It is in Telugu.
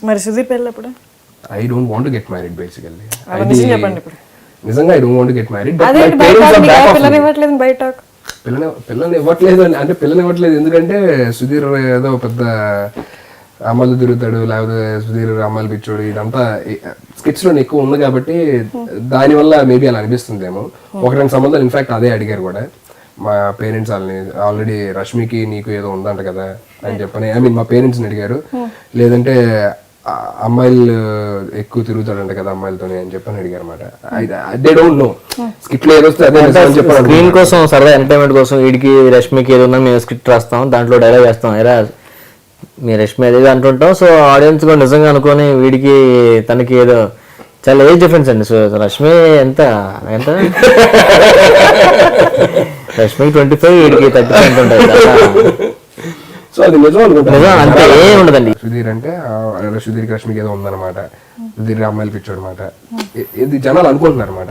మరి సుధీర్ పెళ్ళప్పుడు I don't want to get married basically. నిజం చెప్పండి ఇప్పుడు. నిజంగా I don't want to get married. పిల్లని ఇవ్వట్లేదు బయట. పిల్లని ఇవ్వట్లేదు అంటే పిల్లని ఇవ్వట్లేదు ఎందుకంటే సుధీర్ ఏదో పెద్ద అమ్మాయిలు తిరుగుతాడు, లేకపోతే సుధీర్ అమ్మాయిలు పిచ్చోడు, ఇదంతా స్కిట్స్ లో ఎక్కువ ఉంది కాబట్టి దానివల్ల మేబీ అలా అనిపిస్తుందేమో. ఒక రెండు సంబంధాలు ఇన్ఫాక్ట్ అదే అడిగారు కూడా మా పేరెంట్స్ వాళ్ళని, ఆల్రెడీ రష్మికి నీకు ఏదో ఉందంట కదా అని చెప్పని. ఐ మీన్ మా పేరెంట్స్ని అడిగారు, లేదంటే అమ్మాయిలు ఎక్కువ తిరుగుతాడంట కదా అమ్మాయిలతోనే అని చెప్పని అడిగారు అనమాట. దే డోంట్ నో స్క్రిప్ట్ లో ఏదో అదే చెప్పారు. స్క్రీన్ కోసం సరదా ఎంటర్టైన్మెంట్ కోసం వీడికి రష్మికి ఏదో ఉన్నా మేము స్క్రిప్ట్ రాస్తాం, దాంట్లో డైలాగ్ వేస్తాం, ఎలా మీ రష్మి అదేదో అంటుంటాం. సో ఆడియన్స్ కూడా నిజంగా అనుకొని వీడికి తనకి ఏదో చాలా ఏజ్ డిఫరెన్స్ అండి. సో రష్మి ఎంత ఎంత రష్మికి 25, వీడికి 30 ఉంటుంది. సో అది నిజం అనుకుంటా, అంతే ఏం ఉండదండి. సుధీర్ అంటే సుధీర్ రష్మికి ఏదో ఉందన్నమాట, సుధీర్ అమ్మాయిలు పిచ్చోడు అనమాట, ఇది జనాలు అనుకుంటున్నారు అనమాట.